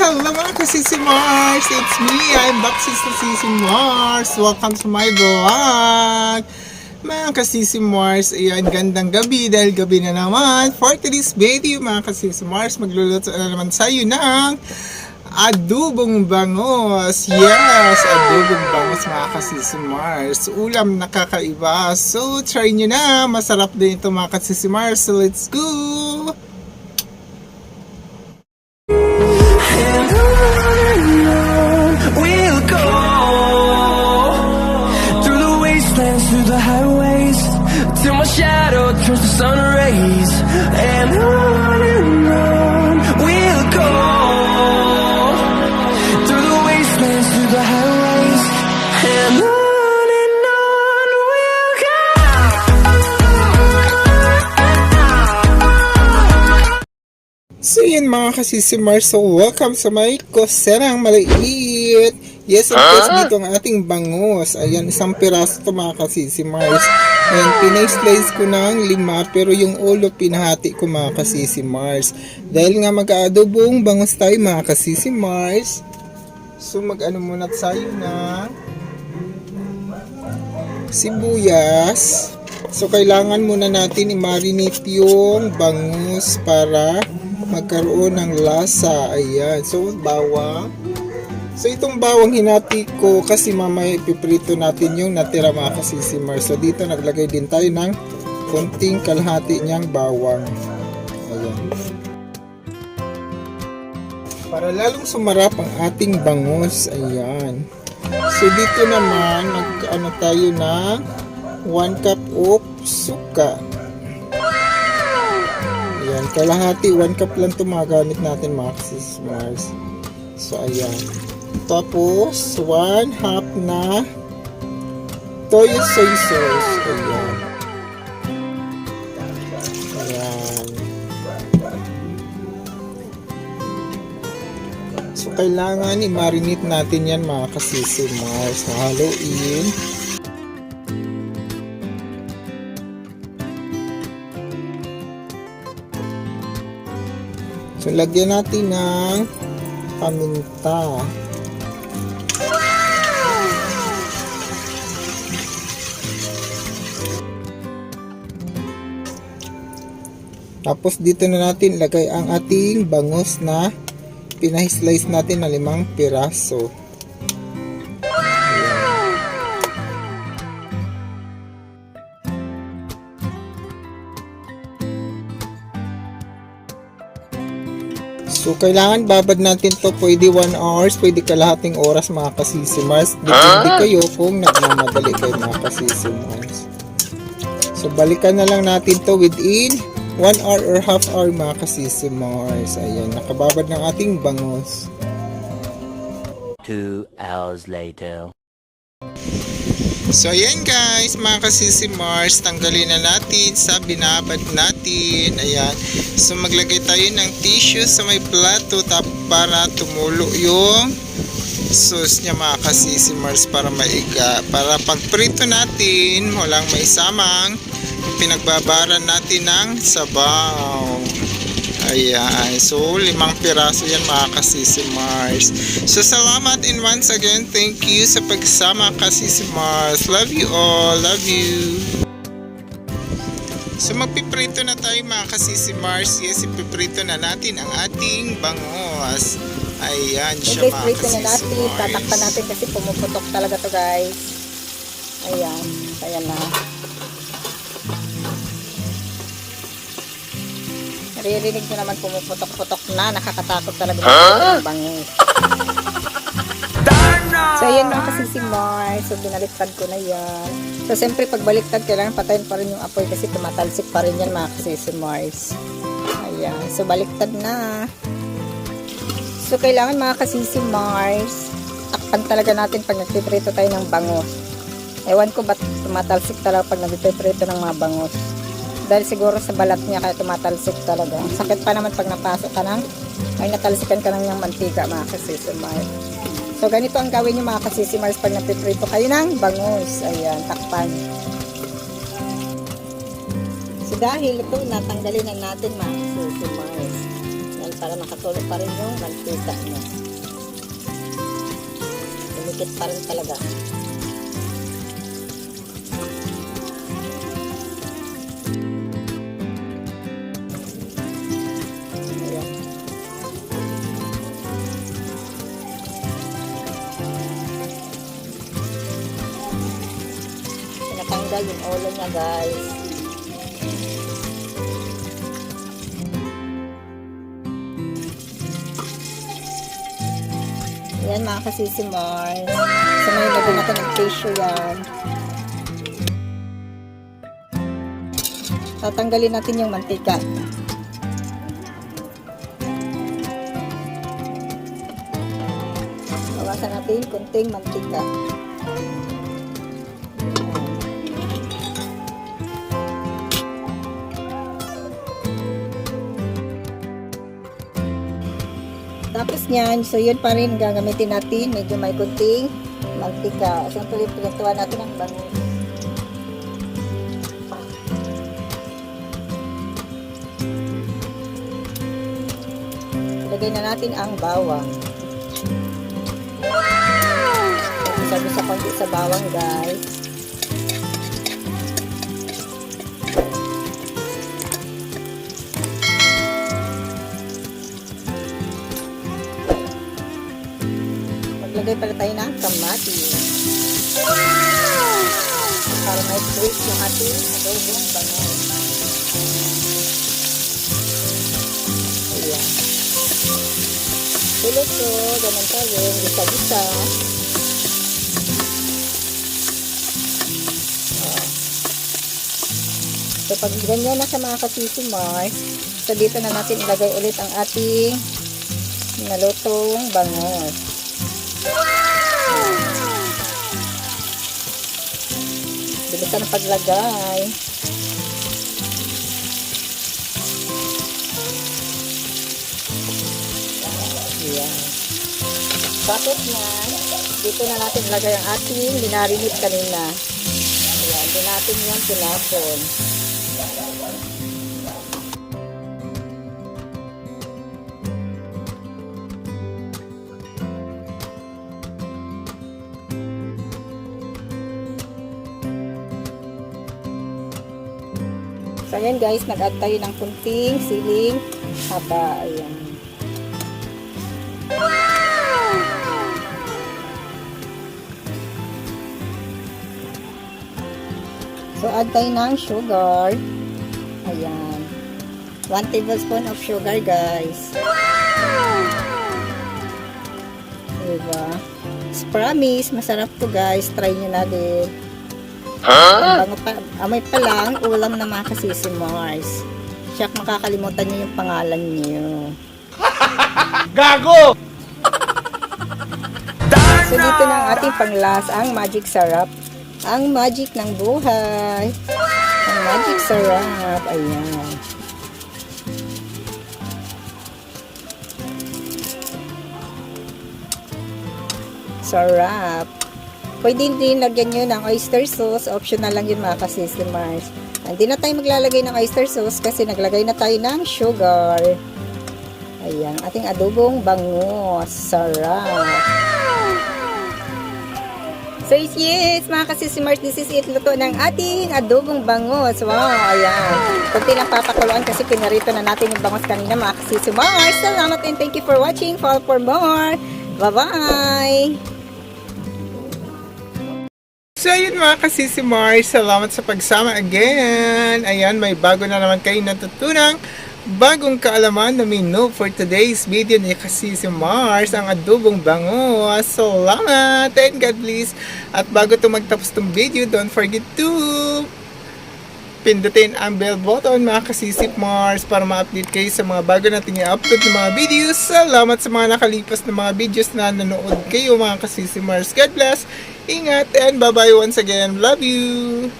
Hello mga kasisi Mars! It's me! I'm back Sisi Mars! Welcome to my vlog! Mga kasisi Mars, ayan, gandang gabi dahil gabi na naman. For today's video mga kasisi Mars, magluluto na naman sa'yo ng adobong bangos. Yes! Adobong bangos mga kasisi Mars. Ulam na kakaiba. So, try nyo na. Masarap din ito mga kasisi Mars. So, let's go! Through the highways till my shadow turns to sun rays, and on we'll go through the wastelands, through the highways, and on we'll go. So yun mga kasisi Mars, so welcome sa may koserang maliit. Yes, of course, dito ang ating bangos. Ayan, isang piraso ito mga kasisi Mars. Ayan, pinay-slice ko ng 5, pero yung ulo pinahati ko mga kasisi Mars. Dahil nga mag-aadobong bangos tayo mga kasisi Mars. So mag-ano muna tayo na sibuyas. So kailangan muna natin i-marinate yung bangus para magkaroon ng lasa. Ayan, so bawang. So itong bawang hinati ko kasi mamaya ipiprito natin yung natira mga kasisi Mars. So dito naglagay din tayo ng konting kalahati niyang bawang. Ayan. Para lalong sumarap ang ating bangus. Ayan. So dito naman mag-ano tayo ng 1 cup of suka. Ayan. Kalahati 1 cup lang ito magamit natin mga kasisi Mars. So ayan. Tapos, 1/2 na toyo soy sauce. Ayan. Ayan. So, kailangan i-marinate natin yan mga kasisi Mars. Haluin. So, lagyan natin ng paminta. Tapos dito na natin ilagay ang ating bangus na pinah-slice natin na 5 piraso. Ayan. So kailangan babad natin to, pwede 1 hours, pwede kalahating oras mga kasisi Mars. Depende kayo kung nagmamadali kayo mga kasisi Mars. So balikan na lang natin to within 1 hour or half hour mga kasisi Mars. Ayan, nakababad ng ating bangus. 2 hours later. So ayan guys, mga kasisi Mars, tanggalin na natin sa binabad natin. Ayan. So maglagay tayo ng tissue sa may plato para tumulo yung sauce niya mga kasisi Mars para maiga. Para pagprito natin, walang maisamang pinagbabaran natin ng sabaw. Ayan. So 5 piraso yan mga kasisi Mars. So salamat, and once again thank you sa pagsama kasisi Mars. Love you all. Love you. So magpiprito na tayo mga kasisi Mars. Yes, ipiprito na natin ang ating bangos. Ayan siya mga kasisi na natin. Mars. Tatakpan natin kasi pumuputok talaga to guys. Ayan. Ayan na. Naririnig nyo naman pumuputok-putok na. Nakakatakot talaga ng bangus. So ayan mga kasisi Mars. So binaliktad ko na yan. So siyempre pag baliktad kailangan patayin pa rin yung apoy kasi tumatalsik pa rin yan mga kasisi Mars. Ayan. So baliktad na. So kailangan mga kasisi Mars, takpan talaga natin pag nagpiprito tayo ng bangus. Ewan ko ba't tumatalsik talaga pag nagpiprito ng mga bangus. Dahil siguro sa balat niya kaya tumatalsik talaga. Sakit pa naman pag napasok ka ng, ay natalsikan ka ng yung mantika mga kasisi Mars. So ganito ang gawin nyo mga kasisi Mars pag napiprito kayo ng bangus. Ayan, takpan. So dahil ito natanggalin na natin mga kasisi Mars. para makatulo pa rin yung mantika niya. Dumikit pa rin talaga. Ayan. Pinatanggal yung ulo niya, guys. Yan mga kasisimar. So may lagyan natin ng tissue yan. Tatanggalin natin yung mantika. Bawasan natin kunting mantika. Tapos niyan, so yun pa rin gagamitin natin, medyo may kunting mantika. Siyempre, pinatuan natin ang bangus. Ilagay na natin ang bawang. Sabi sa konti sa bawang, guys. Maglagay pala tayo ng kamatis. Para may taste yung ating adobong bangus. Ayan. Tulog ko, ganun pa rin, gisa-gisa. So, pag ganyan na siya mga kasisimar, so dito na natin ilagay ulit ang ating nalutong bangus. Bilisan ang paglagay. Ayan. Tapos na, dito na natin ilagay ang ating linarinit kanina. Ayan, doon natin yung tinapon. So, ayan guys, nag-add tayo ng kunting siling haba. Ayan. So, add tayo ng sugar. Ayan. 1 tablespoon of sugar, guys. Diba? Promise, masarap to guys. Try nyo na din. Amoy pa lang, ulam na mga kasisimars. Siyak, makakalimutan nyo yung pangalan nyo. Gago! So, dito na ang ating panglas, ang magic sarap. Ang magic ng buhay. Ang magic sarap. Ayan. Sarap. Pwede din lagyan nyo ng oyster sauce. Optional lang yun mga kasisimars. Hindi na tayo maglalagay ng oyster sauce kasi naglagay na tayo ng sugar. Ayan. Ating adobong bangus. Sarap. So yes, mga kasisimars, this is it. Luto ng ating adobong bangus. Wow, ayan. Kunti lang papakuluan kasi pinarito na natin yung bangus kanina mga kasisimars. Salamat and thank you for watching. Follow for more. Bye-bye! So ayun mga kasisimars, salamat sa pagsama again. Ayan, may bago na naman kayo natutunang bagong kaalaman na menu for today's video ni kasisimars, ang adobong bangus. Salamat and God bless. At bago to magtapos tong video, don't forget to pindutin ang bell button mga kasisimars para ma-update kayo sa mga bago natin i-upload ng mga videos. Salamat sa mga nakalipas na mga videos na nanood kayo mga kasisimars. God bless. Ingat and bye-bye once again. Love you!